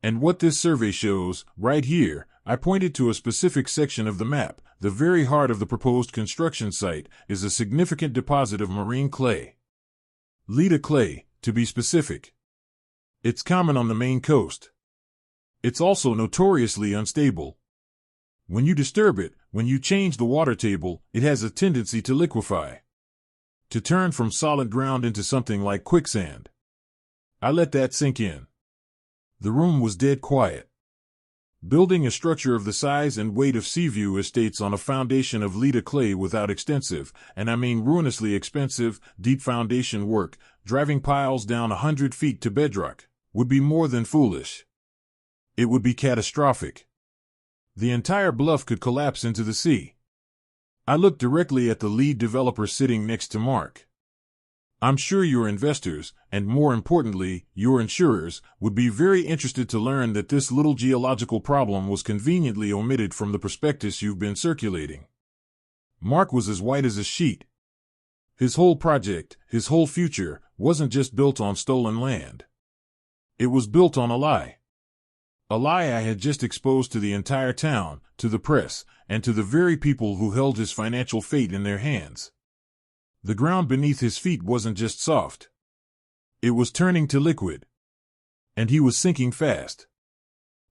And what this survey shows, right here, I pointed to a specific section of the map, the very heart of the proposed construction site, is a significant deposit of marine clay. Leda clay, to be specific. It's common on the Maine coast. It's also notoriously unstable. When you disturb it, when you change the water table, it has a tendency to liquefy. To turn from solid ground into something like quicksand. I let that sink in. The room was dead quiet. Building a structure of the size and weight of Seaview Estates on a foundation of Leda clay without extensive, and I mean ruinously expensive, deep foundation work, driving piles down 100 feet to bedrock, would be more than foolish. It would be catastrophic. The entire bluff could collapse into the sea. I looked directly at the lead developer sitting next to Mark. I'm sure your investors, and more importantly, your insurers, would be very interested to learn that this little geological problem was conveniently omitted from the prospectus you've been circulating. Mark was as white as a sheet. His whole project, his whole future, wasn't just built on stolen land. It was built on a lie. A lie I had just exposed to the entire town, to the press, and to the very people who held his financial fate in their hands. The ground beneath his feet wasn't just soft. It was turning to liquid. And he was sinking fast.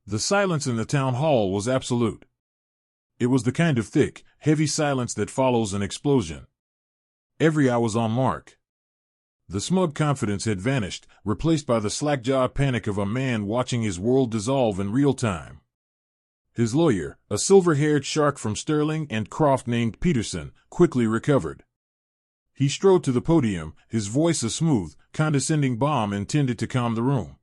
The silence in the town hall was absolute. It was the kind of thick, heavy silence that follows an explosion. Every eye was on Mark. The smug confidence had vanished, replaced by the slack-jawed panic of a man watching his world dissolve in real time. His lawyer, a silver-haired shark from Sterling and Croft named Peterson, quickly recovered. He strode to the podium, his voice a smooth, condescending bomb intended to calm the room.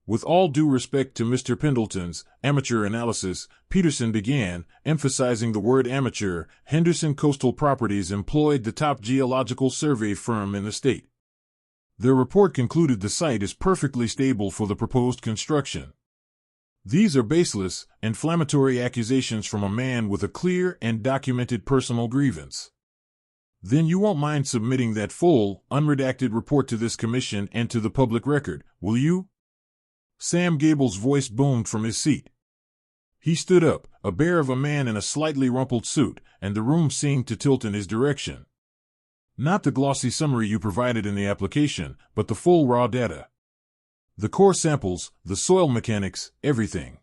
With all due respect to Mr. Pendleton's amateur analysis, Peterson began, emphasizing the word amateur. Henderson Coastal Properties employed the top geological survey firm in the state. Their report concluded the site is perfectly stable for the proposed construction. These are baseless, inflammatory accusations from a man with a clear and documented personal grievance. Then you won't mind submitting that full, unredacted report to this commission and to the public record, will you? Sam Gable's voice boomed from his seat. He stood up, a bear of a man in a slightly rumpled suit, and the room seemed to tilt in his direction. Not the glossy summary you provided in the application, but the full raw data. The core samples, the soil mechanics, everything.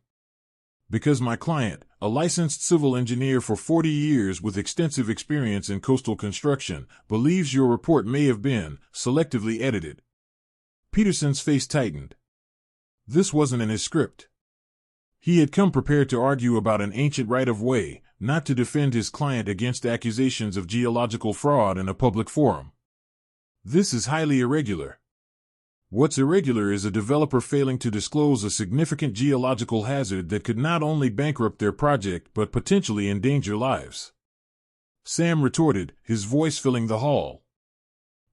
Because my client, a licensed civil engineer for 40 years with extensive experience in coastal construction, believes your report may have been selectively edited. Peterson's face tightened. This wasn't in his script. He had come prepared to argue about an ancient right-of-way, not to defend his client against accusations of geological fraud in a public forum. This is highly irregular. What's irregular is a developer failing to disclose a significant geological hazard that could not only bankrupt their project but potentially endanger lives. Sam retorted, his voice filling the hall.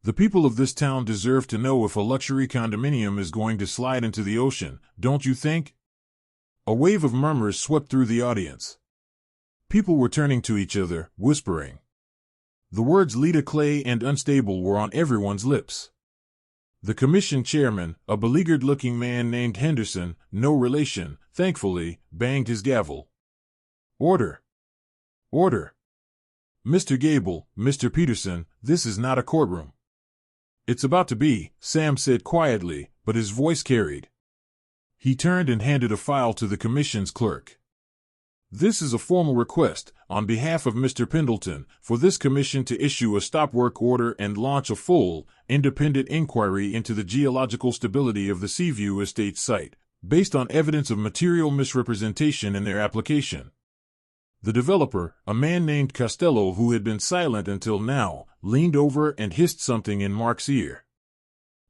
The people of this town deserve to know if a luxury condominium is going to slide into the ocean, don't you think? A wave of murmurs swept through the audience. People were turning to each other, whispering. The words Leda clay and unstable were on everyone's lips. The commission chairman, a beleaguered-looking man named Henderson, no relation, thankfully, banged his gavel. Order! Order! Mr. Gable, Mr. Peterson, this is not a courtroom. It's about to be, Sam said quietly, but his voice carried. He turned and handed a file to the commission's clerk. This is a formal request, on behalf of Mr. Pendleton, for this commission to issue a stop work order and launch a full, independent inquiry into the geological stability of the Seaview Estate site, based on evidence of material misrepresentation in their application. The developer, a man named Costello who had been silent until now, leaned over and hissed something in Mark's ear.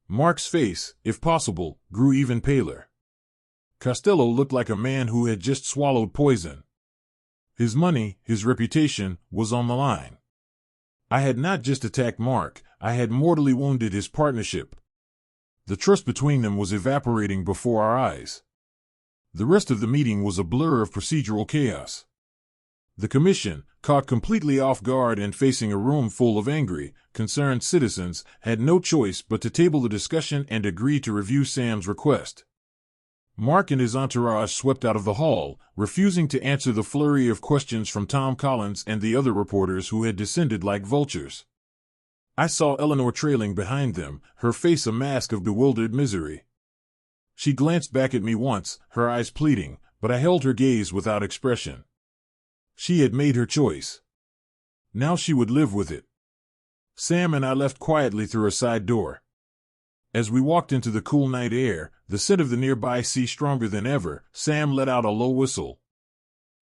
Mark's face, if possible, grew even paler. Costello looked like a man who had just swallowed poison. His money, his reputation, was on the line. I had not just attacked Mark, I had mortally wounded his partnership. The trust between them was evaporating before our eyes. The rest of the meeting was a blur of procedural chaos. The commission, caught completely off guard and facing a room full of angry, concerned citizens, had no choice but to table the discussion and agree to review Sam's request. Mark and his entourage swept out of the hall, refusing to answer the flurry of questions from Tom Collins and the other reporters who had descended like vultures. I saw Eleanor trailing behind them, her face a mask of bewildered misery. She glanced back at me once, her eyes pleading, but I held her gaze without expression. She had made her choice. Now she would live with it. Sam and I left quietly through a side door. As we walked into the cool night air, the scent of the nearby sea stronger than ever, Sam let out a low whistle.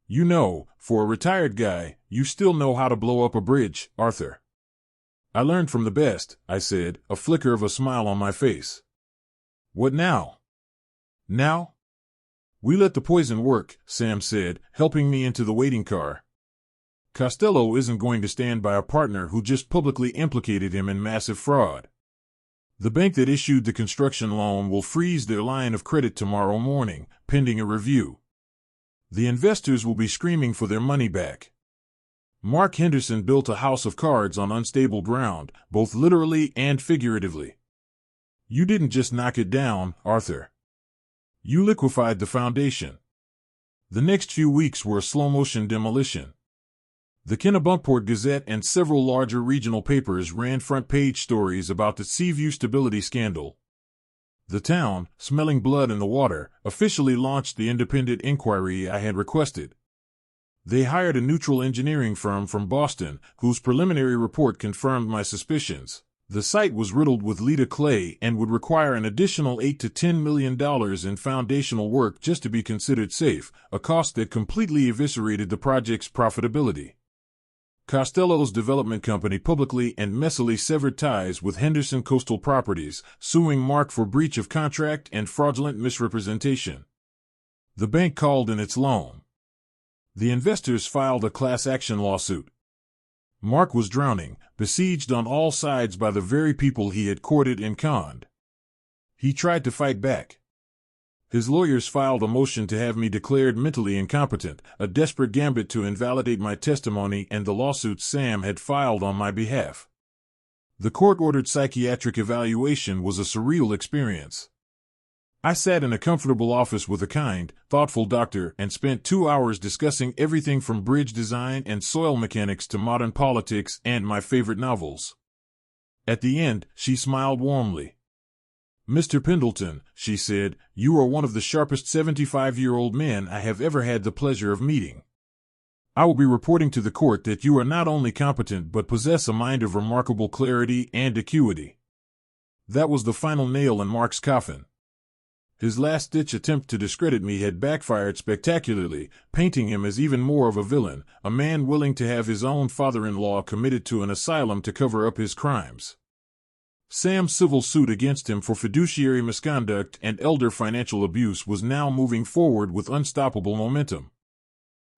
"You know, for a retired guy, you still know how to blow up a bridge, Arthur." "I learned from the best," I said, a flicker of a smile on my face. "What now?" "Now?" "We let the poison work," Sam said, helping me into the waiting car. "Costello isn't going to stand by a partner who just publicly implicated him in massive fraud. The bank that issued the construction loan will freeze their line of credit tomorrow morning, pending a review. The investors will be screaming for their money back. Mark Henderson built a house of cards on unstable ground, both literally and figuratively. You didn't just knock it down, Arthur. You liquefied the foundation. The next few weeks were a slow-motion demolition. The Kennebunkport Gazette and several larger regional papers ran front-page stories about the Seaview stability scandal. The town, smelling blood in the water, officially launched the independent inquiry I had requested. They hired a neutral engineering firm from Boston, whose preliminary report confirmed my suspicions. The site was riddled with Leda clay and would require an additional $8 to $10 million in foundational work just to be considered safe, a cost that completely eviscerated the project's profitability. Costello's development company publicly and messily severed ties with Henderson Coastal Properties, suing Mark for breach of contract and fraudulent misrepresentation. The bank called in its loan. The investors filed a class action lawsuit. Mark was drowning, besieged on all sides by the very people he had courted and conned. He tried to fight back. His lawyers filed a motion to have me declared mentally incompetent, a desperate gambit to invalidate my testimony and the lawsuits Sam had filed on my behalf. The court-ordered psychiatric evaluation was a surreal experience. I sat in a comfortable office with a kind, thoughtful doctor and spent 2 hours discussing everything from bridge design and soil mechanics to modern politics and my favorite novels. At the end, she smiled warmly. "Mr. Pendleton," she said, "you are one of the sharpest 75-year-old men I have ever had the pleasure of meeting. I will be reporting to the court that you are not only competent but possess a mind of remarkable clarity and acuity." That was the final nail in Mark's coffin. His last-ditch attempt to discredit me had backfired spectacularly, painting him as even more of a villain, a man willing to have his own father-in-law committed to an asylum to cover up his crimes. Sam's civil suit against him for fiduciary misconduct and elder financial abuse was now moving forward with unstoppable momentum.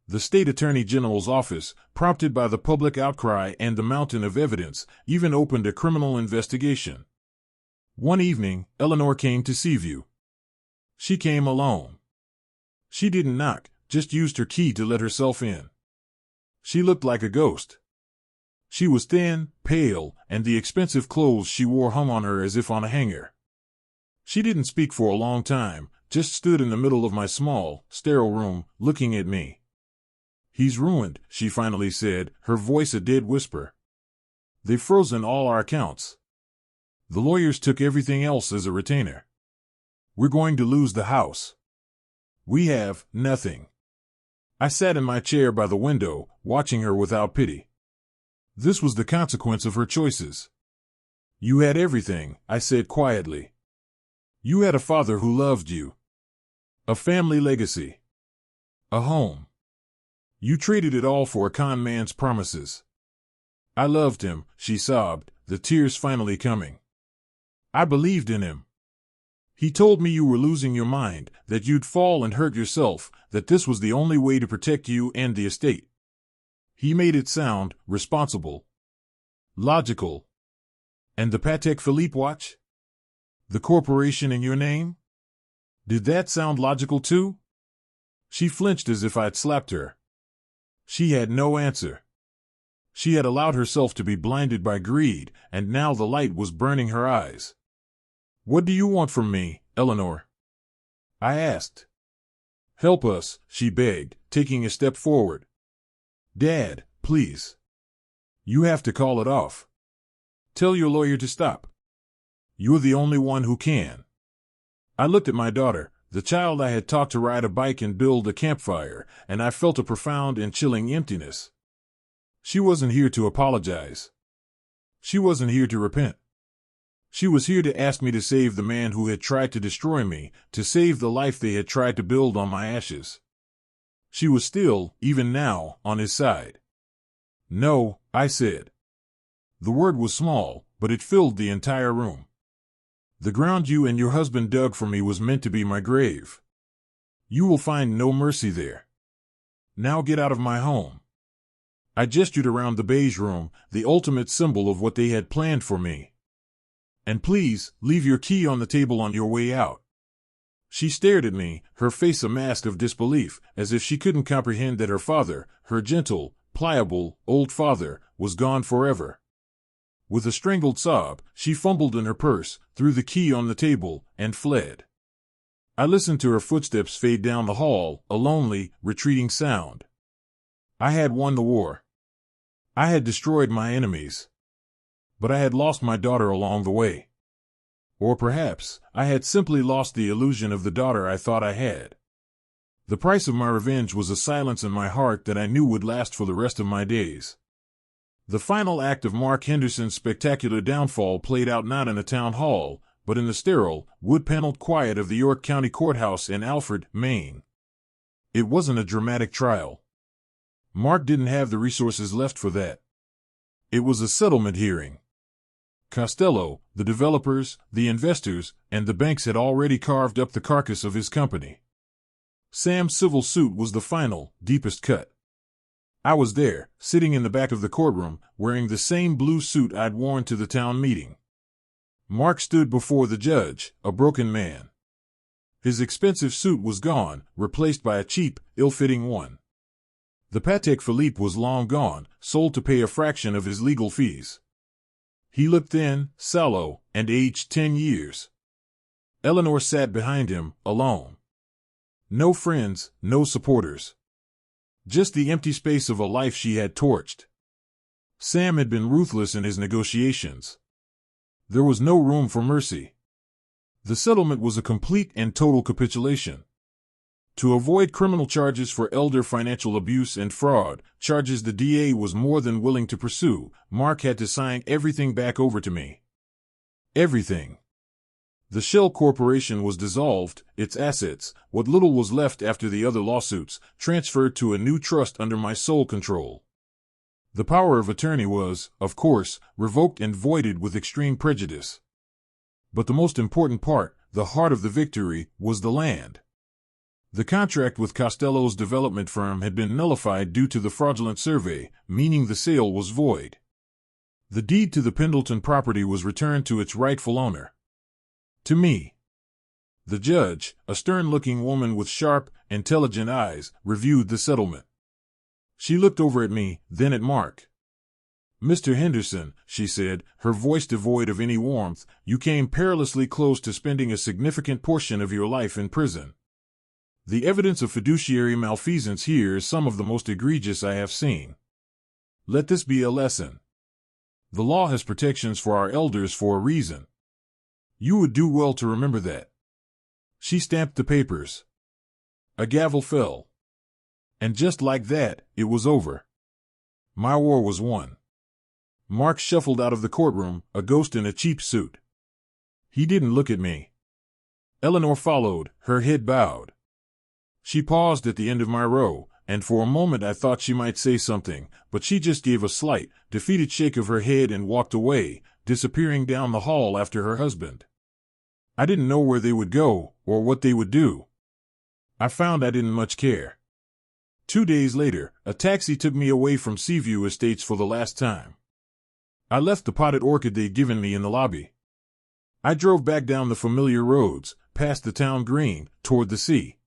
The state attorney general's office, prompted by the public outcry and the mountain of evidence, even opened a criminal investigation. One evening, Eleanor came to Seaview. She came alone. She didn't knock, just used her key to let herself in. She looked like a ghost. She was thin, pale, and the expensive clothes she wore hung on her as if on a hanger. She didn't speak for a long time, just stood in the middle of my small, sterile room, looking at me. "He's ruined," she finally said, her voice a dead whisper. "They've frozen all our accounts. The lawyers took everything else as a retainer. We're going to lose the house. We have nothing." I sat in my chair by the window, watching her without pity. This was the consequence of her choices. "You had everything," I said quietly. "You had a father who loved you. A family legacy. A home. You traded it all for a con man's promises." "I loved him," she sobbed, the tears finally coming. "I believed in him. He told me you were losing your mind, that you'd fall and hurt yourself, that this was the only way to protect you and the estate. He made it sound responsible, logical. And the Patek Philippe watch? The corporation in your name? Did that sound logical too? She flinched as if I'd slapped her. She had no answer. She had allowed herself to be blinded by greed, and now the light was burning her eyes. What do you want from me, Eleanor? I asked. Help us, she begged, taking a step forward. Dad, please. You have to call it off. Tell your lawyer to stop. You're the only one who can. I looked at my daughter, the child I had taught to ride a bike and build a campfire, and I felt a profound and chilling emptiness. She wasn't here to apologize. She wasn't here to repent. She was here to ask me to save the man who had tried to destroy me, to save the life they had tried to build on my ashes. She was still, even now, on his side. No, I said. The word was small, but it filled the entire room. The ground you and your husband dug for me was meant to be my grave. You will find no mercy there. Now get out of my home. I gestured around the beige room, the ultimate symbol of what they had planned for me. And please, leave your key on the table on your way out. She stared at me, her face a mask of disbelief, as if she couldn't comprehend that her father, her gentle, pliable, old father, was gone forever. With a strangled sob, she fumbled in her purse, threw the key on the table, and fled. I listened to her footsteps fade down the hall, a lonely, retreating sound. I had won the war. I had destroyed my enemies. But I had lost my daughter along the way. Or perhaps, I had simply lost the illusion of the daughter I thought I had. The price of my revenge was a silence in my heart that I knew would last for the rest of my days. The final act of Mark Henderson's spectacular downfall played out not in a town hall, but in the sterile, wood-paneled quiet of the York County Courthouse in Alfred, Maine. It wasn't a dramatic trial. Mark didn't have the resources left for that. It was a settlement hearing. Costello, the developers, the investors, and the banks had already carved up the carcass of his company. Sam's civil suit was the final, deepest cut. I was there, sitting in the back of the courtroom, wearing the same blue suit I'd worn to the town meeting. Mark stood before the judge, a broken man. His expensive suit was gone, replaced by a cheap, ill-fitting one. The Patek Philippe was long gone, sold to pay a fraction of his legal fees. He looked thin, sallow, and aged 10 years. Eleanor sat behind him, alone. No friends, no supporters. Just the empty space of a life she had torched. Sam had been ruthless in his negotiations. There was no room for mercy. The settlement was a complete and total capitulation. To avoid criminal charges for elder financial abuse and fraud, charges the DA was more than willing to pursue, Mark had to sign everything back over to me. Everything. The shell corporation was dissolved, its assets, what little was left after the other lawsuits, transferred to a new trust under my sole control. The power of attorney was, of course, revoked and voided with extreme prejudice. But the most important part, the heart of the victory, was the land. The contract with Costello's development firm had been nullified due to the fraudulent survey, meaning the sale was void. The deed to the Pendleton property was returned to its rightful owner. To me. The judge, a stern-looking woman with sharp, intelligent eyes, reviewed the settlement. She looked over at me, then at Mark. Mr. Henderson, she said, her voice devoid of any warmth, you came perilously close to spending a significant portion of your life in prison. The evidence of fiduciary malfeasance here is some of the most egregious I have seen. Let this be a lesson. The law has protections for our elders for a reason. You would do well to remember that. She stamped the papers. A gavel fell. And just like that, it was over. My war was won. Mark shuffled out of the courtroom, a ghost in a cheap suit. He didn't look at me. Eleanor followed, her head bowed. She paused at the end of my row, and for a moment I thought she might say something, but she just gave a slight, defeated shake of her head and walked away, disappearing down the hall after her husband. I didn't know where they would go or what they would do. I found I didn't much care. 2 days later, a taxi took me away from Seaview Estates for the last time. I left the potted orchid they'd given me in the lobby. I drove back down the familiar roads, past the town green, toward the sea.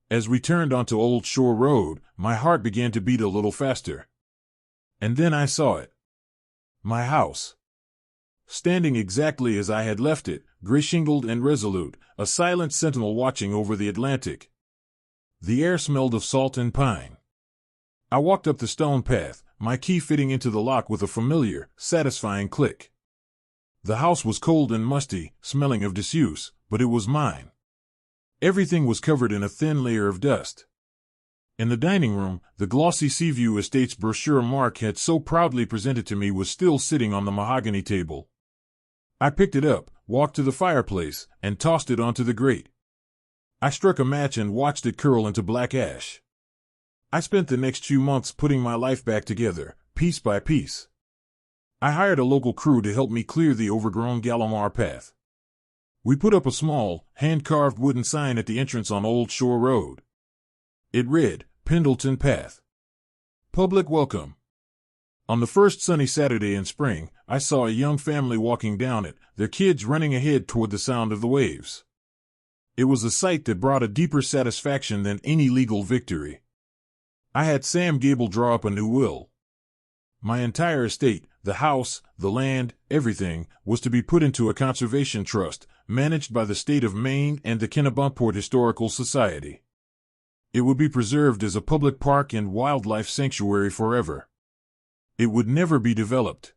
As we turned onto Old Shore Road, my heart began to beat a little faster. And then I saw it. My house. Standing exactly as I had left it, gray-shingled and resolute, a silent sentinel watching over the Atlantic. The air smelled of salt and pine. I walked up the stone path, my key fitting into the lock with a familiar, satisfying click. The house was cold and musty, smelling of disuse, but it was mine. Everything was covered in a thin layer of dust. In the dining room, the glossy Seaview Estates brochure Mark had so proudly presented to me was still sitting on the mahogany table. I picked it up, walked to the fireplace, and tossed it onto the grate. I struck a match and watched it curl into black ash. I spent the next few months putting my life back together, piece by piece. I hired a local crew to help me clear the overgrown Gallimar path. We put up a small, hand-carved wooden sign at the entrance on Old Shore Road. It read, Pendleton Path. Public welcome. On the first sunny Saturday in spring, I saw a young family walking down it, their kids running ahead toward the sound of the waves. It was a sight that brought a deeper satisfaction than any legal victory. I had Sam Gable draw up a new will. My entire estate, the house, the land, everything, was to be put into a conservation trust, managed by the state of Maine and the Kennebunkport Historical Society. It would be preserved as a public park and wildlife sanctuary forever. It would never be developed.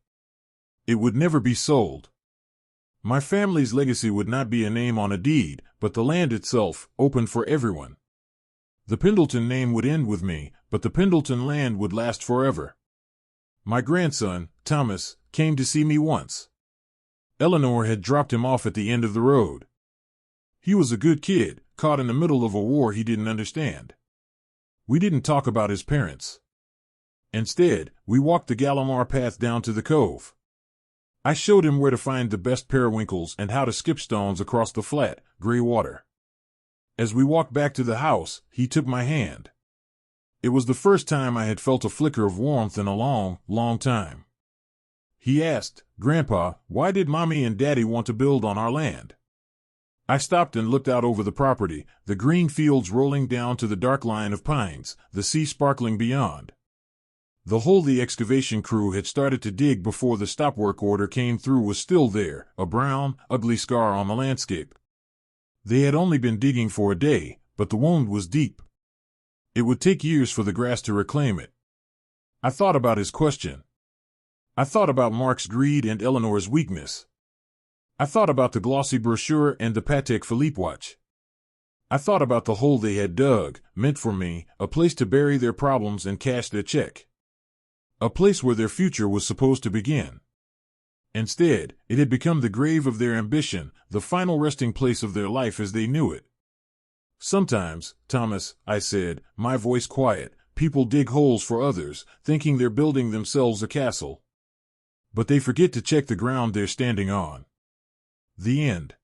It would never be sold. My family's legacy would not be a name on a deed, but the land itself, open for everyone. The Pendleton name would end with me, but the Pendleton land would last forever. My grandson, Thomas, came to see me once. Eleanor had dropped him off at the end of the road. He was a good kid, caught in the middle of a war he didn't understand. We didn't talk about his parents. Instead, we walked the Gallimar path down to the cove. I showed him where to find the best periwinkles and how to skip stones across the flat, gray water. As we walked back to the house, he took my hand. It was the first time I had felt a flicker of warmth in a long, long time. He asked, Grandpa, why did Mommy and Daddy want to build on our land? I stopped and looked out over the property, the green fields rolling down to the dark line of pines, the sea sparkling beyond. The hole the excavation crew had started to dig before the stop work order came through was still there, a brown, ugly scar on the landscape. They had only been digging for a day, but the wound was deep. It would take years for the grass to reclaim it. I thought about his question. I thought about Mark's greed and Eleanor's weakness. I thought about the glossy brochure and the Patek Philippe watch. I thought about the hole they had dug, meant for me, a place to bury their problems and cash their check. A place where their future was supposed to begin. Instead, it had become the grave of their ambition, the final resting place of their life as they knew it. Sometimes, Thomas, I said, my voice quiet, people dig holes for others, thinking they're building themselves a castle. But they forget to check the ground they're standing on. The end.